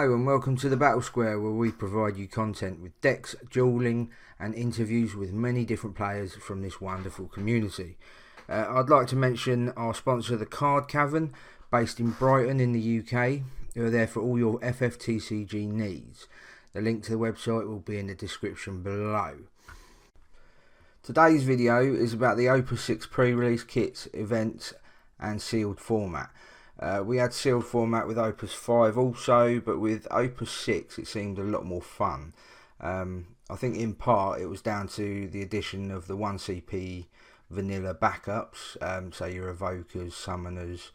Hello and welcome to the Battle Square, where we provide you content with decks, dueling and interviews with many different players from this wonderful community. I'd like to mention our sponsor, the Card Cavern, based in Brighton in the UK, who are there for all your FFTCG needs. The link to the website will be in the description below. Today's video is about the Opus VI pre-release kits, events and sealed format. We had sealed format with Opus V also, but with Opus VI it seemed a lot more fun. I think in part it was down to the addition of the 1CP vanilla backups, so your evokers, summoners,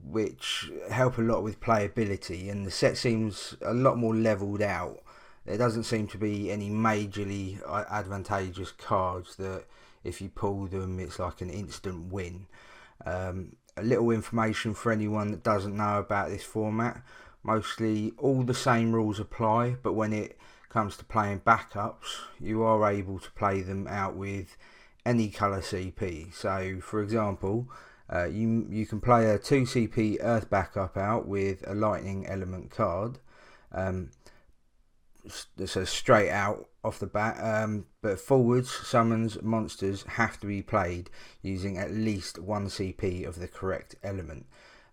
which help a lot with playability, and the set seems a lot more levelled out. There doesn't seem to be any majorly advantageous cards that if you pull them it's like an instant win. A little information for anyone that doesn't know about this format: mostly all the same rules apply, but when it comes to playing backups you are able to play them out with any colour CP. So for example, you can play a 2CP Earth backup out with a lightning element card, so straight out off the bat, but forwards, summons, monsters have to be played using at least 1 CP of the correct element.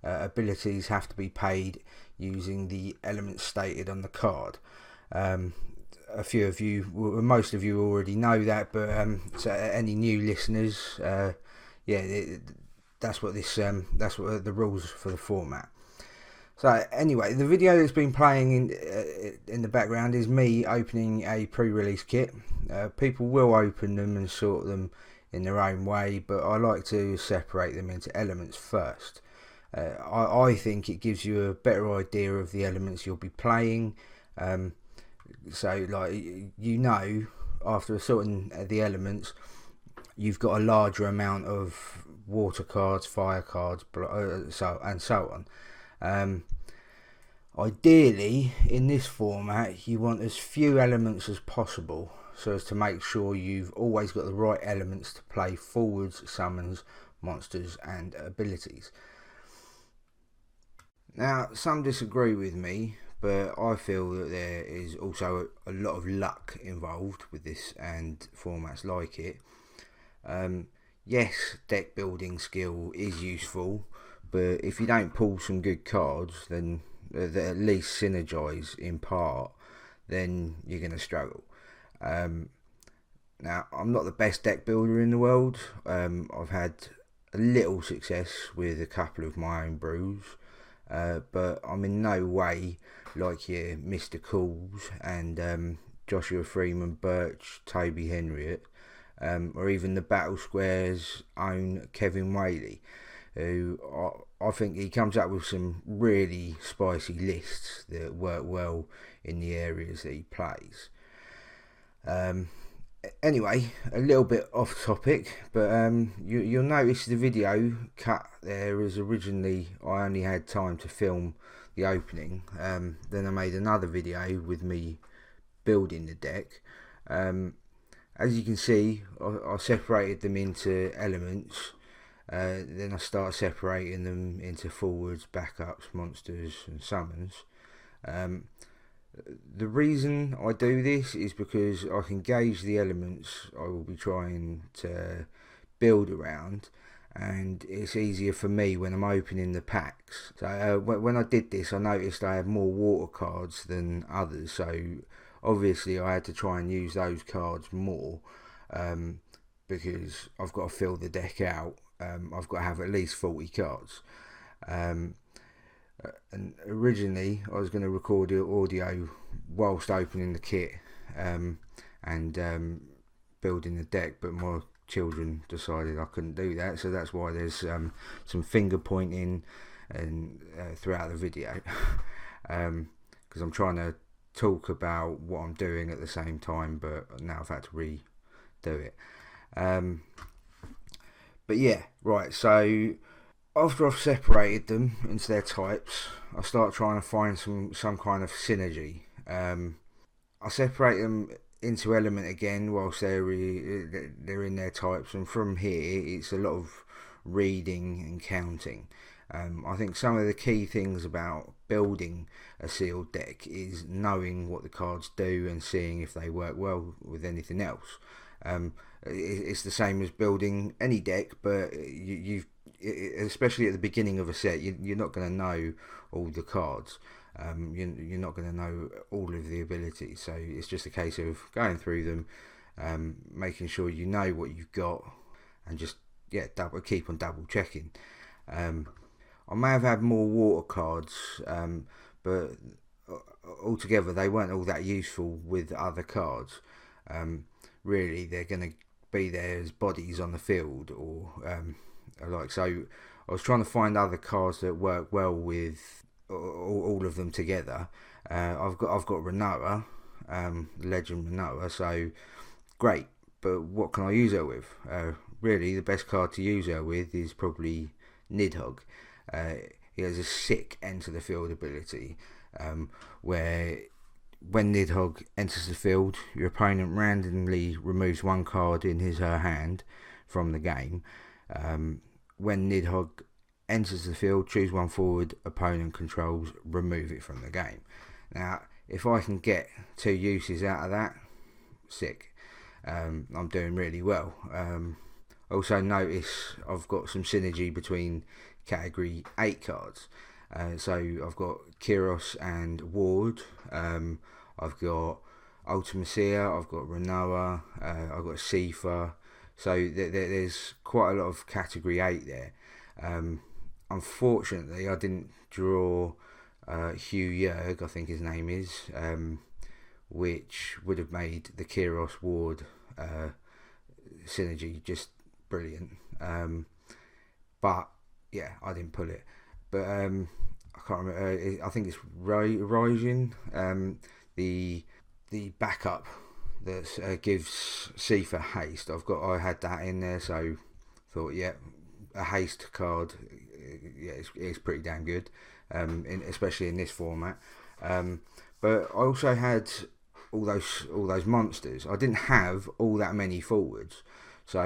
Abilities have to be paid using the element stated on the card. A few of you, well, most of you already know that, but so any new listeners, that's what the rules for the format. So anyway, the video that's been playing in the background is me opening a pre-release kit. People will open them and sort them in their own way, but I like to separate them into elements first. I think it gives you a better idea of the elements you'll be playing. So like, you know, after sorting the elements, you've got a larger amount of water cards, fire cards, so on. Ideally in this format you want as few elements as possible, so as to make sure you've always got the right elements to play forwards, summons, monsters and abilities. Now some disagree with me, but I feel that there is also a lot of luck involved with this and formats like it. Yes, deck building skill is useful, but if you don't pull some good cards then that at least synergize in part, then you're going to struggle. Now I'm not the best deck builder in the world. I've had a little success with a couple of my own brews, but I'm in no way like your Mr. Cools and Joshua Freeman Birch, Toby Henriott, or even the Battle Square's own Kevin Whaley, who I think he comes up with some really spicy lists that work well in the areas that he plays. Anyway, a little bit off topic, but you'll notice the video cut there as originally I only had time to film the opening. Then I made another video with me building the deck. As you can see, I separated them into elements. Then I start separating them into forwards, backups, monsters and summons. The reason I do this is because I can gauge the elements I will be trying to build around, and it's easier for me when I'm opening the packs. So when I did this, I noticed I had more water cards than others, so obviously I had to try and use those cards more, because I've got to fill the deck out. I've got to have at least 40 cards. And originally I was going to record the audio whilst opening the kit and building the deck, but my children decided I couldn't do that, so that's why there's some finger pointing and throughout the video, because I'm trying to talk about what I'm doing at the same time, but now I've had to redo it. But yeah, right, so after I've separated them into their types, I start trying to find some kind of synergy. I separate them into element again whilst they're in their types, and from here it's a lot of reading and counting. I think some of the key things about building a sealed deck is knowing what the cards do and seeing if they work well with anything else. It's the same as building any deck, but especially at the beginning of a set, you're not going to know all the cards. You're not going to know all of the abilities, so it's just a case of going through them, making sure you know what you've got, and just keep on double checking. I may have had more water cards, but altogether they weren't all that useful with other cards. Really, they're going to be there as bodies on the field, or so. I was trying to find other cards that work well with all of them together. I've got Renoa, Legend Renoa, so great. But what can I use her with? Really, the best card to use her with is probably Nidhogg. He has a sick enter the field ability, where when Nidhogg enters the field, your opponent randomly removes one card in his or her hand from the game. When Nidhogg enters the field, choose one forward opponent controls, remove it from the game. Now, if I can get 2 uses out of that, sick. I'm doing really well. Also notice I've got some synergy between category 8 cards. So I've got Kyros and Ward. I've got Ultimacia, I've got Renoa, I've got Sifa. So there's quite a lot of category 8 there. Unfortunately, I didn't draw Hugh Yerg, I think his name is, which would have made the Kyros Ward synergy just brilliant. But yeah, I didn't pull it. But I can't remember. I think it's Ryujin, the backup that gives Sifa haste. I had that in there, so thought a haste card. It's pretty damn good, especially in this format. But I also had all those monsters. I didn't have all that many forwards, so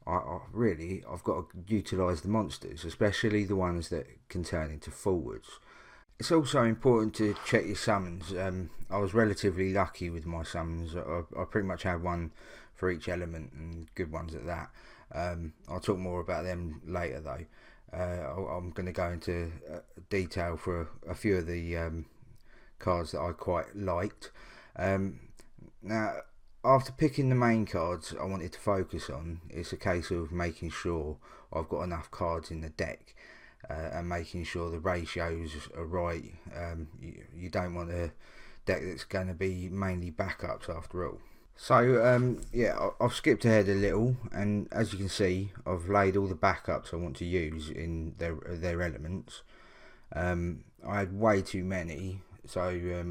I've got to utilise the monsters, especially the ones that can turn into forwards. It's also important to check your summons. I was relatively lucky with my summons. I pretty much had one for each element, and good ones at that. I'll talk more about them later though. I'm going to go into detail for a few of the cards that I quite liked. Now, after picking the main cards I wanted to focus on, it's a case of making sure I've got enough cards in the deck, and making sure the ratios are right. You don't want a deck that's going to be mainly backups after all. So I've skipped ahead a little, and as you can see, I've laid all the backups I want to use in their elements. I had way too many, so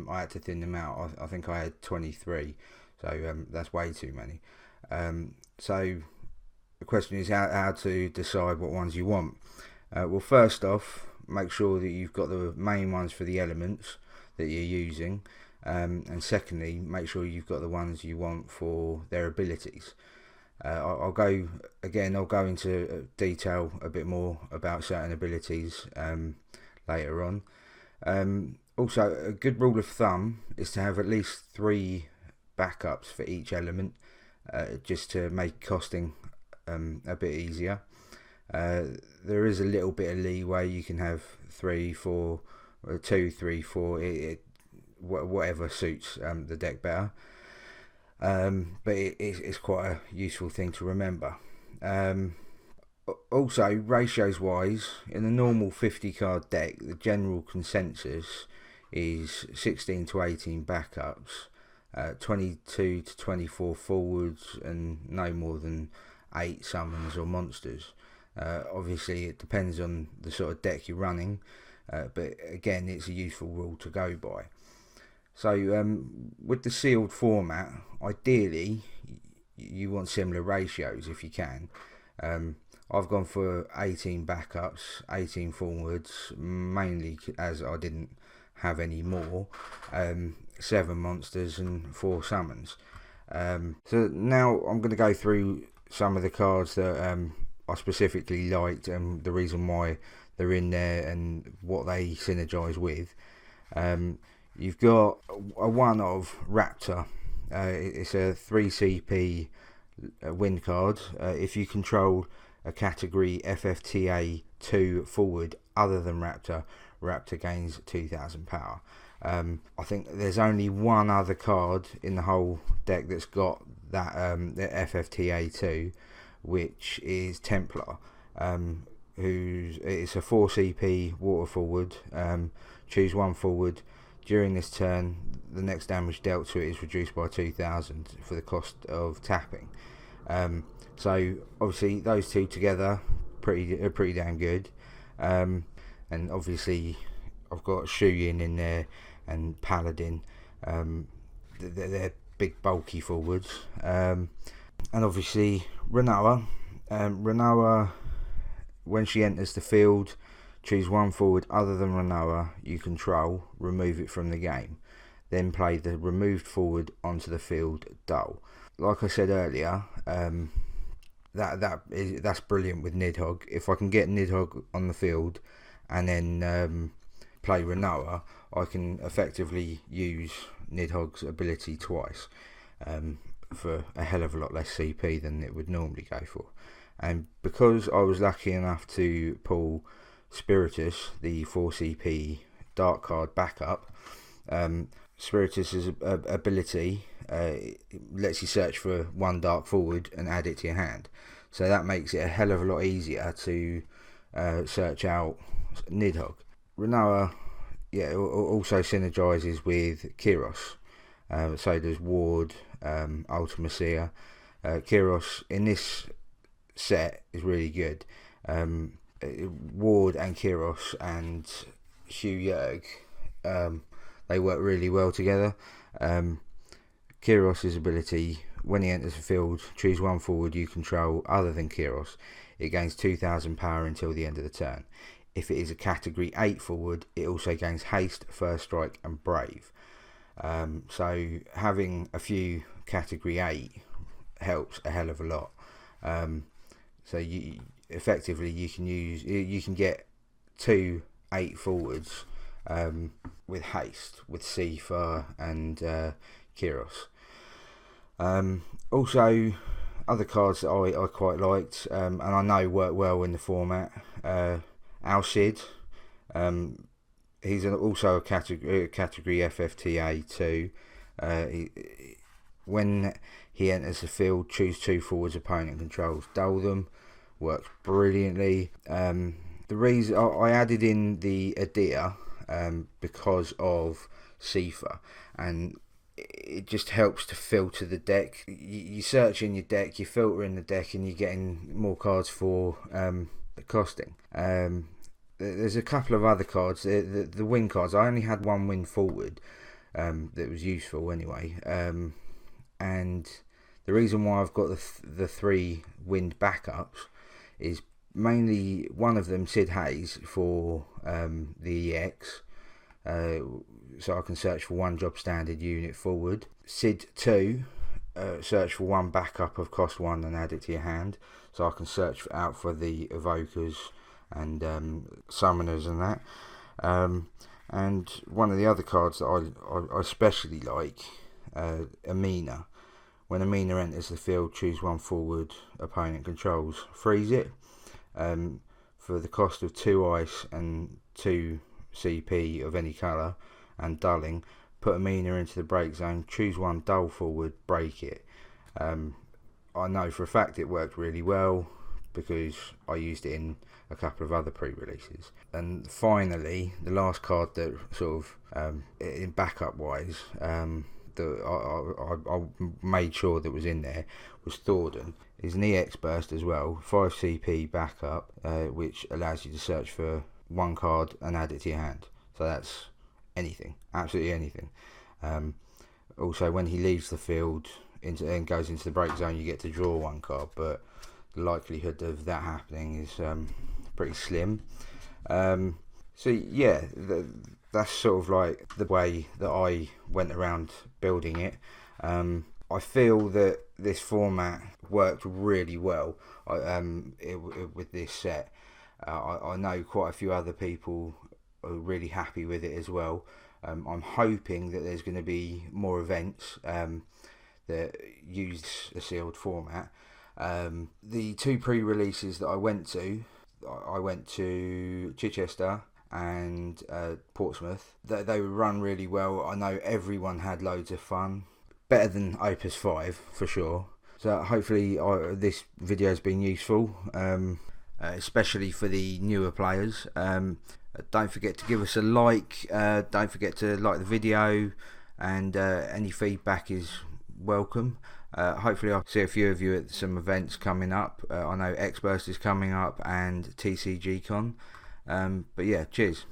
I had to thin them out. I think I had 23, so that's way too many. So the question is how to decide what ones you want. Well, first off, make sure that you've got the main ones for the elements that you're using, and secondly, make sure you've got the ones you want for their abilities. I'll go into detail a bit more about certain abilities later on. Also, a good rule of thumb is to have at least 3 backups for each element, just to make costing a bit easier. There is a little bit of leeway. You can have 3, 4, 2, 3, 4, whatever suits the deck better. But it's quite a useful thing to remember. Also, ratios wise, in a normal 50 card deck, the general consensus is 16 to 18 backups, 22 to 24 forwards, and no more than 8 summons or monsters. Obviously it depends on the sort of deck you're running, but again, it's a useful rule to go by. So with the sealed format, ideally you want similar ratios if you can. I've gone for 18 backups, 18 forwards, mainly as I didn't have any more, 7 monsters and 4 summons. So now I'm going to go through some of the cards that I specifically liked, and the reason why they're in there and what they synergise with. You've got a one of Raptor. It's a 3 CP wind card. If you control a category FFTA 2 forward other than Raptor, Raptor gains 2,000 power. I think there's only one other card in the whole deck that's got that the FFTA 2, which is Templar, who's it's a 4 CP water forward. Choose one forward. During this turn, the next damage dealt to it is reduced by 2,000 for the cost of tapping. So obviously those two together are pretty damn good. And obviously I've got Shuyin in there and Paladin. They're big bulky forwards. And obviously Renoa. Renoa, when she enters the field, choose one forward other than Renoa you control, remove it from the game. Then play the removed forward onto the field dull. Like I said earlier, that's brilliant with Nidhogg. If I can get Nidhogg on the field and then play Renoa, I can effectively use Nidhogg's ability twice for a hell of a lot less CP than it would normally go for. And because I was lucky enough to pull Spiritus, the 4 CP dark card backup, Spiritus's ability lets you search for one dark forward and add it to your hand. So that makes it a hell of a lot easier to search out Nidhogg. Renoa, also synergises with Kyros. So does Ward, Ultimacia. Kyros in this set is really good. Ward and Kyros and Hugh Yerg, they work really well together. Kyros' ability, when he enters the field, choose one forward you control other than Kyros. It gains 2,000 power until the end of the turn. If it is a category 8 forward, it also gains haste, first strike and brave. So having a few category 8 helps a hell of a lot. So you effectively you can get 2 8 forwards with haste with Sifa and Kyros. Also other cards that I quite liked and I know work well in the format, Alcid, he's also a category FFTA 2. When he enters the field, choose 2 forwards opponent controls, dull them. Works brilliantly. The reason I added in the Adia because of Sifa, and it just helps to filter the deck. You search in your deck, you filter in the deck, and you're getting more cards for the costing. There's a couple of other cards. The win cards. I only had one win forward that was useful anyway. And the reason why I've got the 3 wind backups is mainly one of them, Sid Hayes, for the EX, so I can search for one job standard unit forward. Sid 2, search for one backup of cost 1 and add it to your hand, so I can search out for the evokers and summoners and that. And one of the other cards that I especially like, Amina. When Amina enters the field, choose one forward opponent controls, freeze it for the cost of 2 ice and 2 CP of any colour and dulling. Put Amina into the break zone, choose one dull forward, break it. I know for a fact it worked really well because I used it in a couple of other pre-releases. And finally, the last card that sort of in backup wise, I made sure that was in there was Thordan. He's an EX burst as well, 5 CP backup, which allows you to search for one card and add it to your hand. So that's anything, absolutely anything. Also, when he leaves the field and goes into the break zone, you get to draw one card, but the likelihood of that happening is pretty slim. So yeah, that's sort of like the way that I went around building it. I feel that this format worked really well with this set. I know quite a few other people are really happy with it as well. I'm hoping that there's going to be more events that use a sealed format. The two pre-releases that I went to Chichester and Portsmouth. They were run really well. I know everyone had loads of fun. Better than Opus VI for sure. So hopefully this video has been useful, especially for the newer players. Don't forget to give us a like. Don't forget to like the video, and any feedback is welcome. Hopefully I'll see a few of you at some events coming up. I know Xburst is coming up and TCG Con. But yeah, cheers.